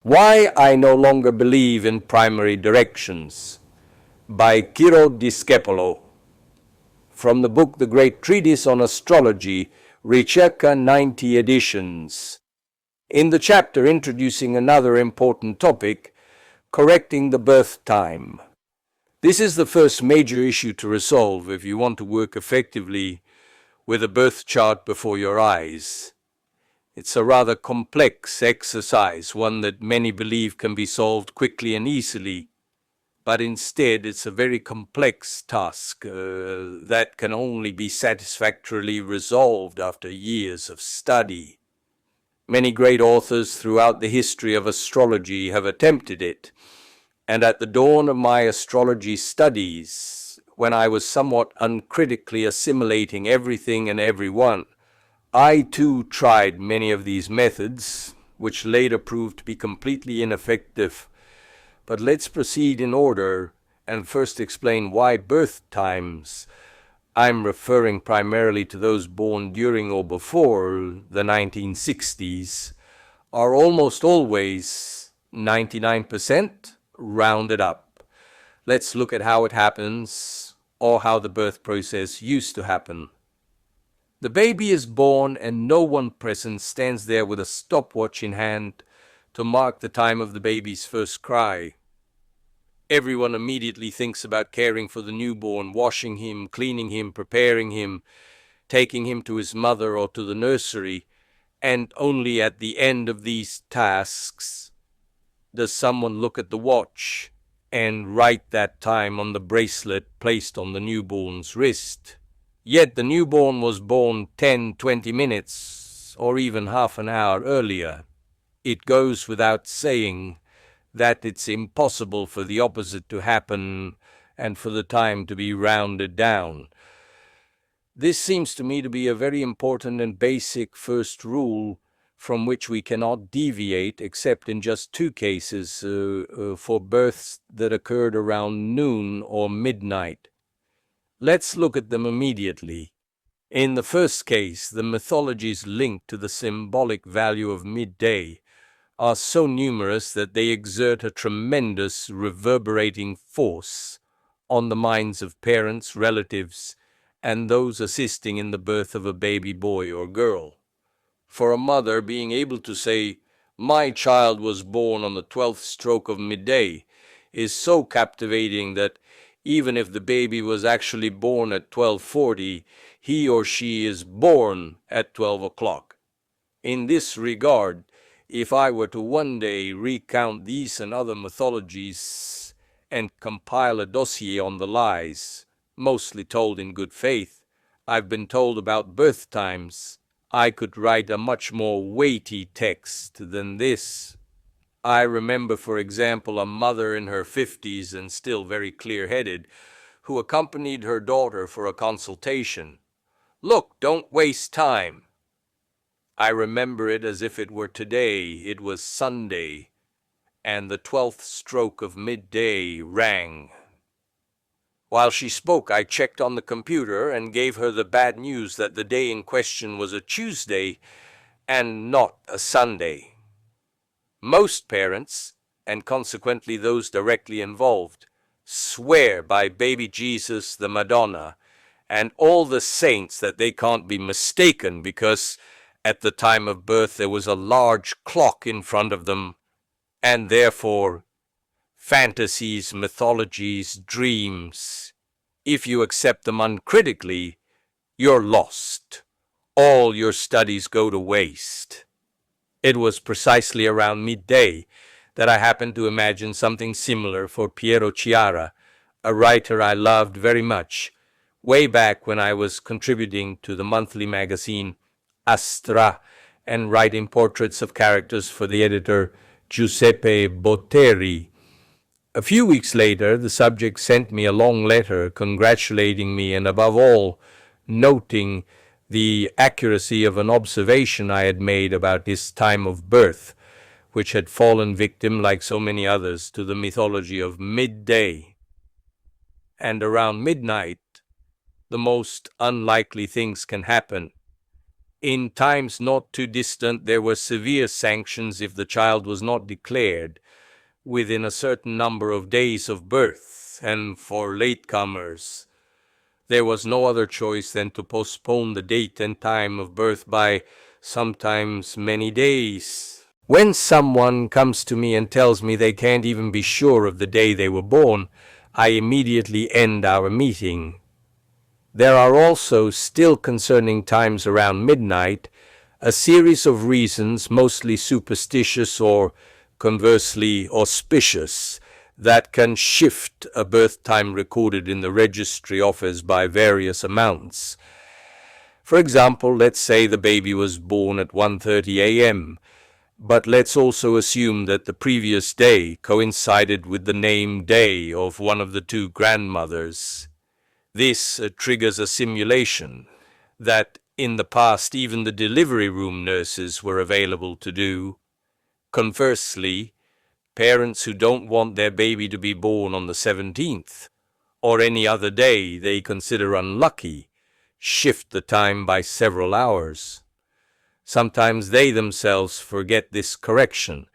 Why I No Longer Believe in Primary Directions by Ciro Discepolo, from the book The Great Treatise on Astrology, Ricerca 90 editions. In the chapter introducing another important topic, correcting the birth time. This is the first major issue to resolve if you want to work effectively with a birth chart before your eyes. It's a rather complex exercise, one that many believe can be solved quickly and easily, but instead it's a very complex task that can only be satisfactorily resolved after years of study. Many great authors throughout the history of astrology have attempted it, and at the dawn of my astrology studies, when I was somewhat uncritically assimilating everything and everyone, I too tried many of these methods, which later proved to be completely ineffective. But let's proceed in order and first explain why birth times, I'm referring primarily to those born during or before the 1960s, are almost always 99% rounded up. Let's look at how it happens, or how the birth process used to happen. The baby is born and no one present stands there with a stopwatch in hand to mark the time of the baby's first cry. Everyone immediately thinks about caring for the newborn, washing him, cleaning him, preparing him, taking him to his mother or to the nursery, and only at the end of these tasks does someone look at the watch and write that time on the bracelet placed on the newborn's wrist. Yet the newborn was born 10, 20 minutes, or even half an hour earlier. It goes without saying that it's impossible for the opposite to happen and for the time to be rounded down. This seems to me to be a very important and basic first rule from which we cannot deviate except in just two cases for births that occurred around noon or midnight. Let's look at them immediately. In the first case, the mythologies linked to the symbolic value of midday are so numerous that they exert a tremendous reverberating force on the minds of parents, relatives, and those assisting in the birth of a baby boy or girl. For a mother, being able to say, "My child was born on the 12th stroke of midday," is so captivating that even if the baby was actually born at 12:40, he or she is born at 12 o'clock. In this regard, if I were to one day recount these and other mythologies and compile a dossier on the lies, mostly told in good faith, I've been told about birth times, I could write a much more weighty text than this. I remember, for example, a mother in her 50s and still very clear-headed, who accompanied her daughter for a consultation. "Look, don't waste time." I remember it as if it were today. It was Sunday, and the 12th stroke of midday rang. While she spoke, I checked on the computer and gave her the bad news that the day in question was a Tuesday and not a Sunday. Most parents, and consequently those directly involved, swear by baby Jesus, the Madonna, and all the saints that they can't be mistaken because at the time of birth there was a large clock in front of them, and therefore fantasies, mythologies, dreams, if you accept them uncritically, you're lost. All your studies go to waste. It was precisely around midday that I happened to imagine something similar for Piero Chiara, a writer I loved very much, way back when I was contributing to the monthly magazine Astra and writing portraits of characters for the editor Giuseppe Botteri. A few weeks later, the subject sent me a long letter congratulating me and, above all, noting the accuracy of an observation I had made about his time of birth, which had fallen victim, like so many others, to the mythology of midday. And around midnight, the most unlikely things can happen. In times not too distant, there were severe sanctions if the child was not declared within a certain number of days of birth, and for latecomers, there was no other choice than to postpone the date and time of birth by sometimes many days. When someone comes to me and tells me they can't even be sure of the day they were born, I immediately end our meeting. There are also, still concerning times around midnight, a series of reasons, mostly superstitious or conversely auspicious, that can shift a birth time recorded in the registry office by various amounts. For example, let's say the baby was born at 1:30 a.m., but let's also assume that the previous day coincided with the name day of one of the two grandmothers. This triggers a simulation that in the past even the delivery room nurses were available to do. Conversely, parents who don't want their baby to be born on the 17th or any other day they consider unlucky shift the time by several hours. Sometimes they themselves forget this correction,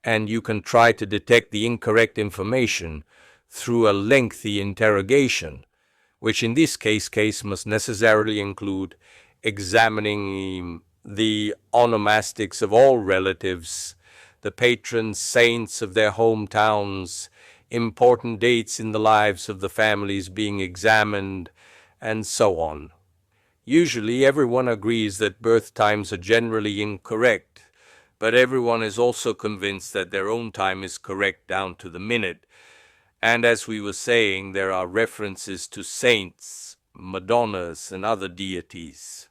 and you can try to detect the incorrect information through a lengthy interrogation, which in this case must necessarily include examining the onomastics of all relatives, the patron saints of their hometowns, important dates in the lives of the families being examined, and so on. Usually everyone agrees that birth times are generally incorrect, but everyone is also convinced that their own time is correct down to the minute. And as we were saying, there are references to saints, Madonnas, and other deities.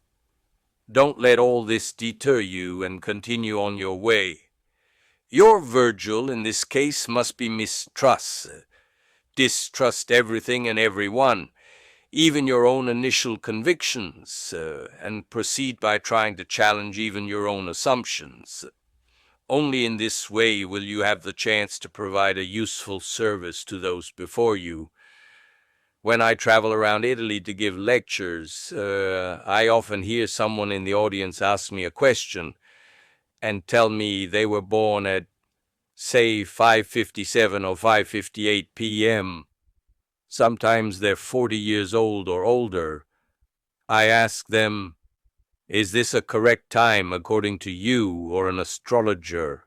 Don't let all this deter you and continue on your way. Your Virgil in this case must be mistrust. Distrust everything and everyone, even your own initial convictions, and proceed by trying to challenge even your own assumptions. Only in this way will you have the chance to provide a useful service to those before you. When I travel around Italy to give lectures, I often hear someone in the audience ask me a question and tell me they were born at, say, 5:57 or 5:58 p.m. Sometimes they're 40 years old or older. I ask them, is this a correct time according to you or an astrologer?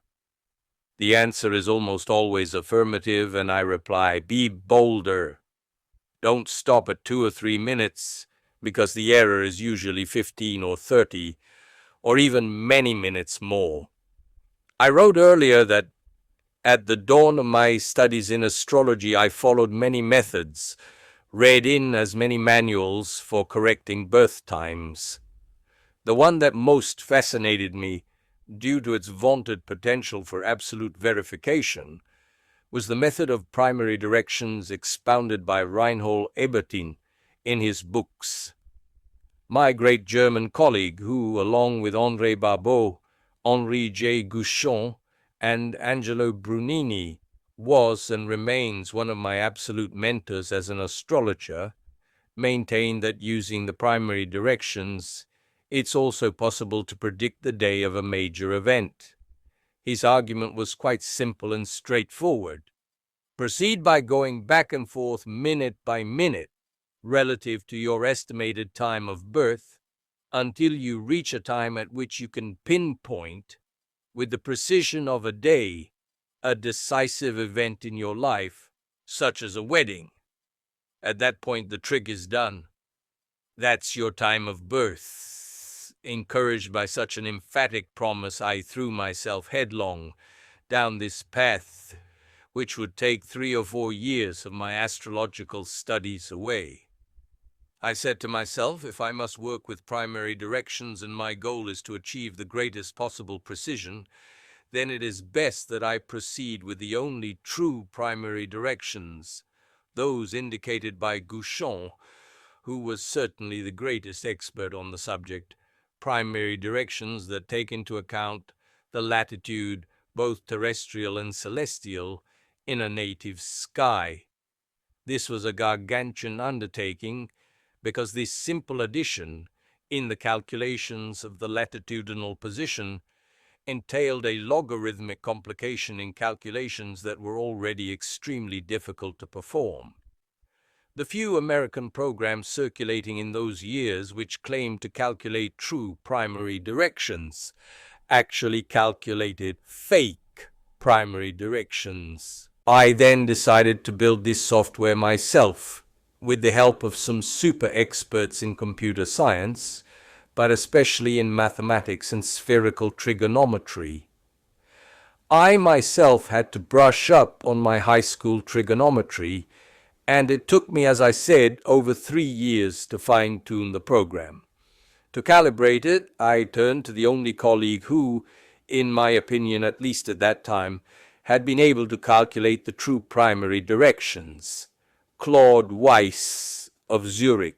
The answer is almost always affirmative, and I reply, be bolder. Don't stop at 2 or 3 minutes, because the error is usually 15 or 30, or even many minutes more. I wrote earlier that at the dawn of my studies in astrology, I followed many methods, read in as many manuals for correcting birth times. The one that most fascinated me, due to its vaunted potential for absolute verification, was the method of primary directions expounded by Reinhold Ebertin in his books. My great German colleague, who, along with André Barbeau, Henri J. Gouchon, and Angelo Brunini, was and remains one of my absolute mentors as an astrologer, maintained that using the primary directions, it's also possible to predict the day of a major event. His argument was quite simple and straightforward. Proceed by going back and forth minute by minute relative to your estimated time of birth until you reach a time at which you can pinpoint, with the precision of a day, a decisive event in your life, such as a wedding. At that point, the trick is done. That's your time of birth. Encouraged by such an emphatic promise, I threw myself headlong down this path, which would take 3 or 4 years of my astrological studies away. I said to myself, if I must work with primary directions and my goal is to achieve the greatest possible precision, then it is best that I proceed with the only true primary directions, those indicated by Gouchon, who was certainly the greatest expert on the subject, primary directions that take into account the latitude, both terrestrial and celestial, in a native sky. This was a gargantuan undertaking, because this simple addition in the calculations of the latitudinal position entailed a logarithmic complication in calculations that were already extremely difficult to perform. The few American programs circulating in those years which claimed to calculate true primary directions actually calculated fake primary directions. I then decided to build this software myself, with the help of some super experts in computer science, but especially in mathematics and spherical trigonometry. I myself had to brush up on my high school trigonometry, and it took me, as I said, over 3 years to fine-tune the program. To calibrate it, I turned to the only colleague who, in my opinion, at least at that time, had been able to calculate the true primary directions, Claude Weiss of Zurich.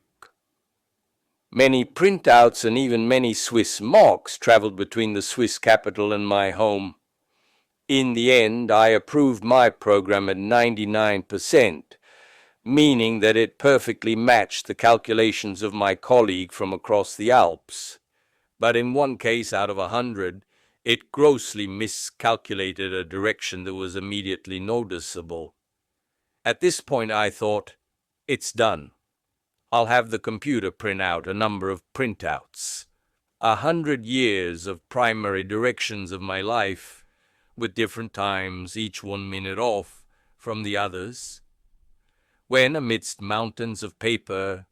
Many printouts and even many Swiss marks traveled between the Swiss capital and my home. In the end, I approved my program at 99%, meaning that it perfectly matched the calculations of my colleague from across the Alps. But in one case out of 100, it grossly miscalculated a direction that was immediately noticeable. At this point I thought, it's done. I'll have the computer print out a number of printouts. 100 years of primary directions of my life, with different times, each 1 minute off from the others. When, amidst mountains of paper,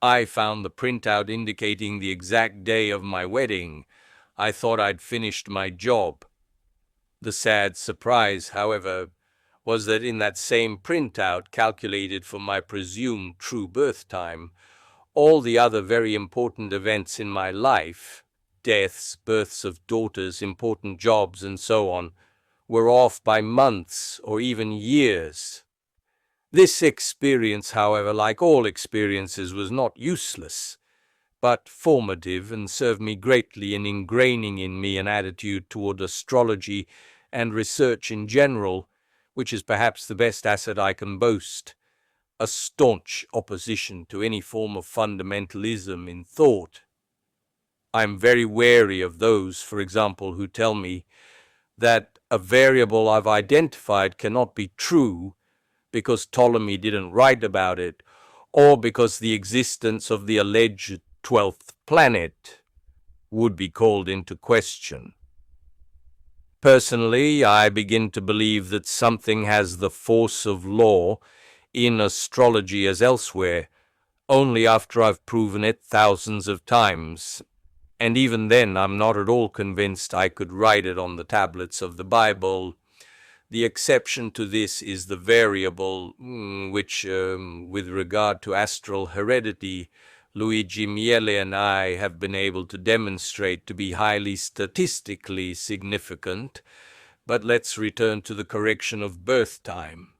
I found the printout indicating the exact day of my wedding, I thought I'd finished my job. The sad surprise, however, was that in that same printout calculated for my presumed true birth time, all the other very important events in my life, deaths, births of daughters, important jobs, and so on, were off by months or even years. This experience, however, like all experiences, was not useless, but formative, and served me greatly in ingraining in me an attitude toward astrology and research in general, which is perhaps the best asset I can boast, a staunch opposition to any form of fundamentalism in thought. I am very wary of those, for example, who tell me that a variable I've identified cannot be true because Ptolemy didn't write about it, or because the existence of the alleged 12th planet would be called into question. Personally, I begin to believe that something has the force of law in astrology as elsewhere, only after I've proven it thousands of times. And even then, I'm not at all convinced I could write it on the tablets of the Bible. The exception to this is the variable, which, with regard to astral heredity, Luigi Miele and I have been able to demonstrate to be highly statistically significant. But let's return to the correction of birth time.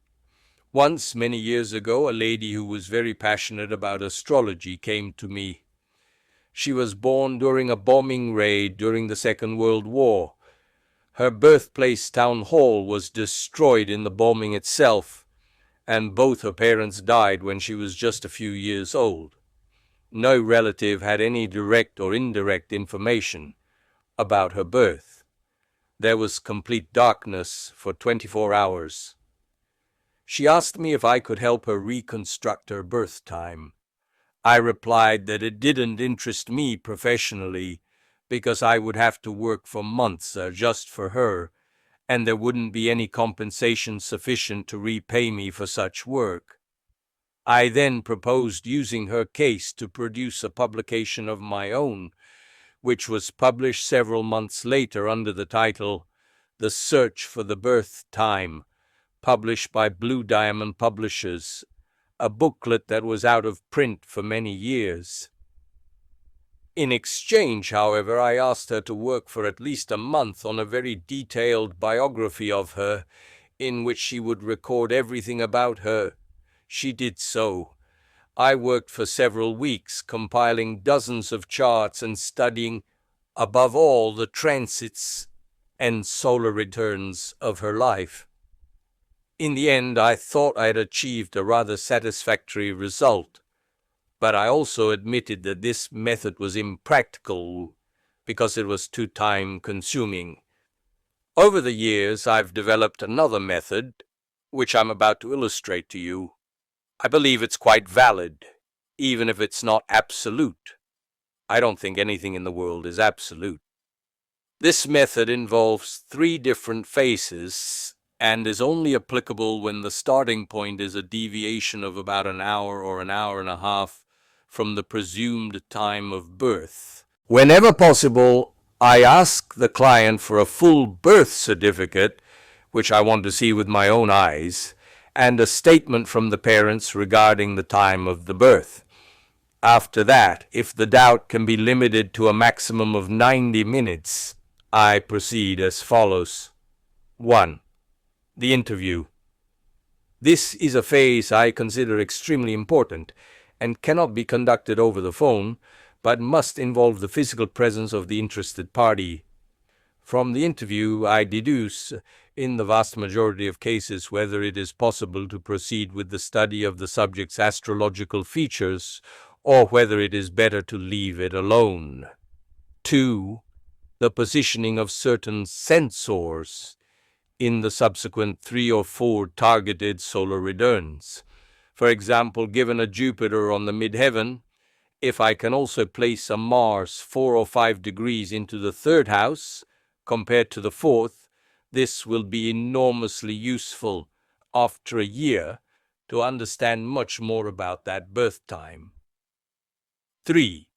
Once, many years ago, a lady who was very passionate about astrology came to me. She was born during a bombing raid during the Second World War. Her birthplace town hall was destroyed in the bombing itself, and both her parents died when she was just a few years old. No relative had any direct or indirect information about her birth. There was complete darkness for 24 hours. She asked me if I could help her reconstruct her birth time. I replied that it didn't interest me professionally, because I would have to work for months just for her, and there wouldn't be any compensation sufficient to repay me for such work. I then proposed using her case to produce a publication of my own, which was published several months later under the title The Search for the Birth Time, published by Blue Diamond Publishers, a booklet that was out of print for many years. In exchange, however, I asked her to work for at least a month on a very detailed biography of her, in which she would record everything about her. She did so. I worked for several weeks, compiling dozens of charts and studying, above all, the transits and solar returns of her life. In the end, I thought I had achieved a rather satisfactory result. but I also admitted that this method was impractical because it was too time-consuming. Over the years, I've developed another method, which I'm about to illustrate to you. I believe it's quite valid, even if it's not absolute. I don't think anything in the world is absolute. This method involves 3 different phases and is only applicable when the starting point is a deviation of about an hour or an hour and a half from the presumed time of birth. Whenever possible, I ask the client for a full birth certificate, which I want to see with my own eyes, and a statement from the parents regarding the time of the birth. After that, if the doubt can be limited to a maximum of 90 minutes, I proceed as follows. 1. The interview. This is a phase I consider extremely important and cannot be conducted over the phone, but must involve the physical presence of the interested party. From the interview, I deduce, in the vast majority of cases, whether it is possible to proceed with the study of the subject's astrological features, or whether it is better to leave it alone. 2. The positioning of certain sensors in the subsequent 3 or 4 targeted solar returns. For example, given a Jupiter on the midheaven, if I can also place a Mars 4 or 5 degrees into the 3rd house, compared to the 4th, this will be enormously useful after a year to understand much more about that birth time. 3.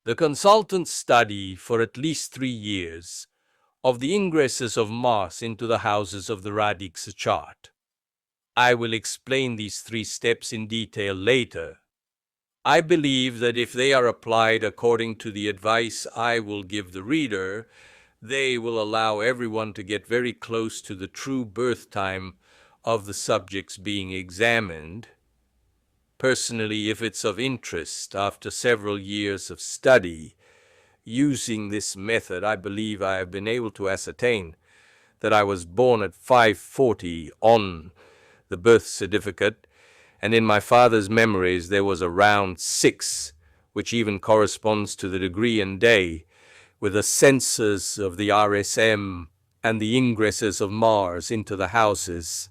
The consultants study for at least 3 years of the ingresses of Mars into the houses of the radix chart. I will explain these 3 steps in detail later. I believe that if they are applied according to the advice I will give the reader, they will allow everyone to get very close to the true birth time of the subjects being examined. Personally, if it's of interest, after several years of study, using this method, I believe I have been able to ascertain that I was born at 5:40 on the birth certificate, and in my father's memories there was a round 6, which even corresponds to the degree and day, with the sensors of the RSM and the ingresses of Mars into the houses.